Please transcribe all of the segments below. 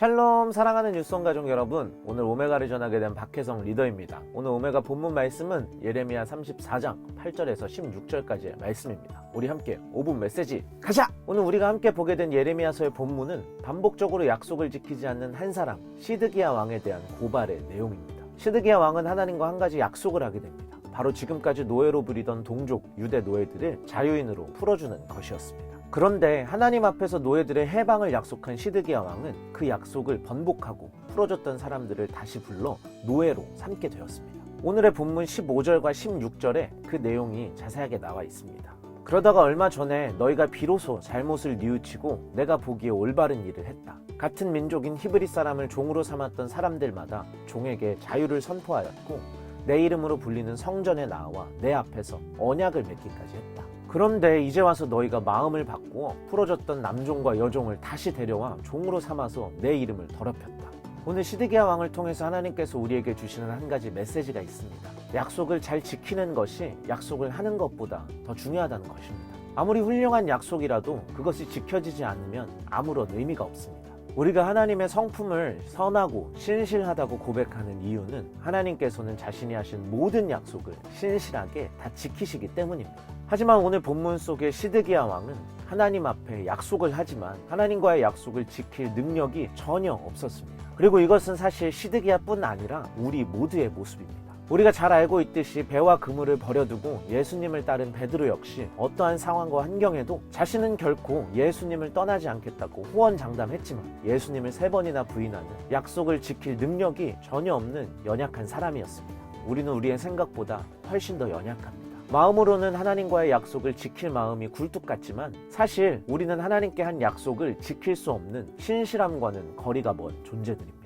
샬롬, 사랑하는 뉴스원 가족 여러분, 오늘 오메가를 전하게 된 박혜성 리더입니다. 오늘 오메가 본문 말씀은 예레미야 34장 8절에서 16절까지의 말씀입니다. 우리 함께 5분 메시지 가자! 오늘 우리가 함께 보게 된 예레미야서의 본문은 반복적으로 약속을 지키지 않는 한 사람, 시드기야 왕에 대한 고발의 내용입니다. 시드기야 왕은 하나님과 한 가지 약속을 하게 됩니다. 바로 지금까지 노예로 부리던 동족 유대 노예들을 자유인으로 풀어주는 것이었습니다. 그런데 하나님 앞에서 노예들의 해방을 약속한 시드기야 왕은 그 약속을 번복하고 풀어줬던 사람들을 다시 불러 노예로 삼게 되었습니다. 오늘의 본문 15절과 16절에 그 내용이 자세하게 나와 있습니다. 그러다가 얼마 전에 너희가 비로소 잘못을 뉘우치고 내가 보기에 올바른 일을 했다. 같은 민족인 히브리 사람을 종으로 삼았던 사람들마다 종에게 자유를 선포하였고 내 이름으로 불리는 성전에 나와 내 앞에서 언약을 맺기까지 했다. 그런데 이제 와서 너희가 마음을 바꾸어 풀어줬던 남종과 여종을 다시 데려와 종으로 삼아서 내 이름을 더럽혔다. 오늘 시드기야 왕을 통해서 하나님께서 우리에게 주시는 한 가지 메시지가 있습니다. 약속을 잘 지키는 것이 약속을 하는 것보다 더 중요하다는 것입니다. 아무리 훌륭한 약속이라도 그것이 지켜지지 않으면 아무런 의미가 없습니다. 우리가 하나님의 성품을 선하고 신실하다고 고백하는 이유는 하나님께서는 자신이 하신 모든 약속을 신실하게 다 지키시기 때문입니다. 하지만 오늘 본문 속의 시드기야 왕은 하나님 앞에 약속을 하지만 하나님과의 약속을 지킬 능력이 전혀 없었습니다. 그리고 이것은 사실 시드기야뿐 아니라 우리 모두의 모습입니다. 우리가 잘 알고 있듯이 배와 그물을 버려두고 예수님을 따른 베드로 역시 어떠한 상황과 환경에도 자신은 결코 예수님을 떠나지 않겠다고 호언장담했지만 예수님을 3번이나 부인하는 약속을 지킬 능력이 전혀 없는 연약한 사람이었습니다. 우리는 우리의 생각보다 훨씬 더 연약합니다. 마음으로는 하나님과의 약속을 지킬 마음이 굴뚝 같지만 사실 우리는 하나님께 한 약속을 지킬 수 없는 신실함과는 거리가 먼 존재들입니다.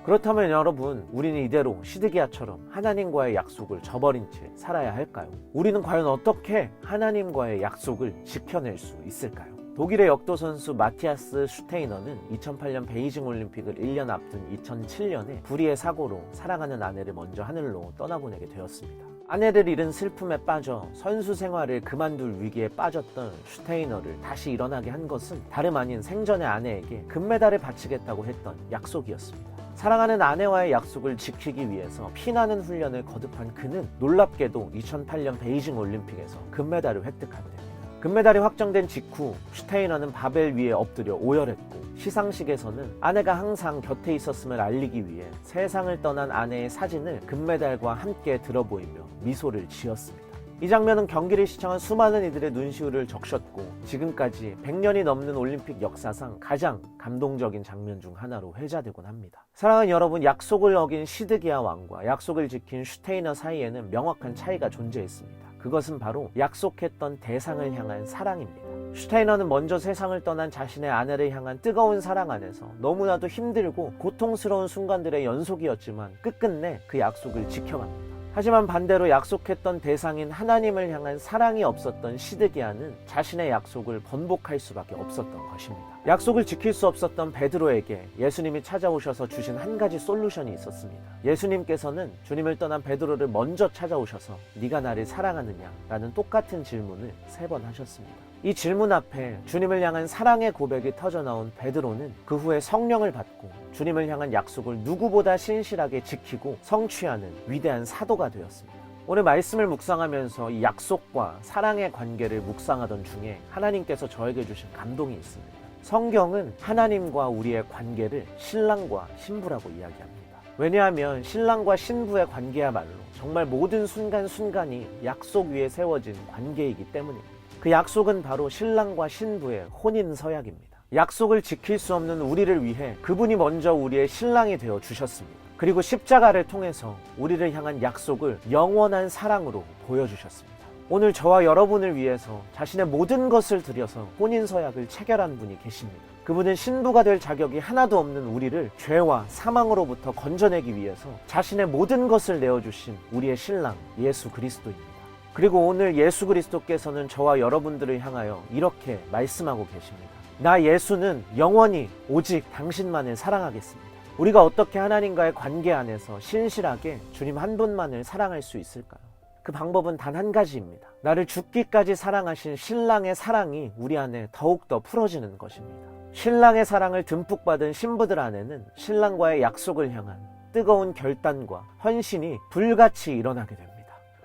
그렇다면 여러분, 우리는 이대로 시드기야처럼 하나님과의 약속을 저버린 채 살아야 할까요? 우리는 과연 어떻게 하나님과의 약속을 지켜낼 수 있을까요? 독일의 역도 선수 마티아스 슈테이너는 2008년 베이징 올림픽을 1년 앞둔 2007년에 불의의 사고로 사랑하는 아내를 먼저 하늘로 떠나보내게 되었습니다. 아내를 잃은 슬픔에 빠져 선수 생활을 그만둘 위기에 빠졌던 슈테이너를 다시 일어나게 한 것은 다름 아닌 생전의 아내에게 금메달을 바치겠다고 했던 약속이었습니다. 사랑하는 아내와의 약속을 지키기 위해서 피나는 훈련을 거듭한 그는 놀랍게도 2008년 베이징 올림픽에서 금메달을 획득하게 됩니다. 금메달이 확정된 직후 슈테이너는 바벨 위에 엎드려 오열했고 시상식에서는 아내가 항상 곁에 있었음을 알리기 위해 세상을 떠난 아내의 사진을 금메달과 함께 들어보이며 미소를 지었습니다. 이 장면은 경기를 시청한 수많은 이들의 눈시울을 적셨고 지금까지 100년이 넘는 올림픽 역사상 가장 감동적인 장면 중 하나로 회자되곤 합니다. 사랑하는 여러분, 약속을 어긴 시드기야 왕과 약속을 지킨 슈테이너 사이에는 명확한 차이가 존재했습니다. 그것은 바로 약속했던 대상을 향한 사랑입니다. 슈테이너는 먼저 세상을 떠난 자신의 아내를 향한 뜨거운 사랑 안에서 너무나도 힘들고 고통스러운 순간들의 연속이었지만 끝끝내 그 약속을 지켜갑니다. 하지만 반대로 약속했던 대상인 하나님을 향한 사랑이 없었던 시드기야는 자신의 약속을 번복할 수밖에 없었던 것입니다. 약속을 지킬 수 없었던 베드로에게 예수님이 찾아오셔서 주신 한 가지 솔루션이 있었습니다. 예수님께서는 주님을 떠난 베드로를 먼저 찾아오셔서 네가 나를 사랑하느냐? 라는 똑같은 질문을 3번 하셨습니다. 이 질문 앞에 주님을 향한 사랑의 고백이 터져나온 베드로는 그 후에 성령을 받고 주님을 향한 약속을 누구보다 신실하게 지키고 성취하는 위대한 사도가 되었습니다. 오늘 말씀을 묵상하면서 이 약속과 사랑의 관계를 묵상하던 중에 하나님께서 저에게 주신 감동이 있습니다. 성경은 하나님과 우리의 관계를 신랑과 신부라고 이야기합니다. 왜냐하면 신랑과 신부의 관계야말로 정말 모든 순간순간이 약속 위에 세워진 관계이기 때문입니다. 그 약속은 바로 신랑과 신부의 혼인 서약입니다. 약속을 지킬 수 없는 우리를 위해 그분이 먼저 우리의 신랑이 되어 주셨습니다. 그리고 십자가를 통해서 우리를 향한 약속을 영원한 사랑으로 보여주셨습니다. 오늘 저와 여러분을 위해서 자신의 모든 것을 들여서 혼인 서약을 체결한 분이 계십니다. 그분은 신부가 될 자격이 하나도 없는 우리를 죄와 사망으로부터 건져내기 위해서 자신의 모든 것을 내어주신 우리의 신랑 예수 그리스도입니다. 그리고 오늘 예수 그리스도께서는 저와 여러분들을 향하여 이렇게 말씀하고 계십니다. 나 예수는 영원히 오직 당신만을 사랑하겠습니다. 우리가 어떻게 하나님과의 관계 안에서 신실하게 주님 한 분만을 사랑할 수 있을까요? 그 방법은 단 한 가지입니다. 나를 죽기까지 사랑하신 신랑의 사랑이 우리 안에 더욱더 풀어지는 것입니다. 신랑의 사랑을 듬뿍 받은 신부들 안에는 신랑과의 약속을 향한 뜨거운 결단과 헌신이 불같이 일어나게 됩니다.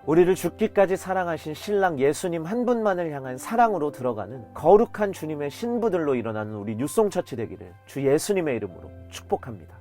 우리를 죽기까지 사랑하신 신랑 예수님 한 분만을 향한 사랑으로 들어가는 거룩한 주님의 신부들로 일어나는 우리 뉴송처치 되기를 주 예수님의 이름으로 축복합니다.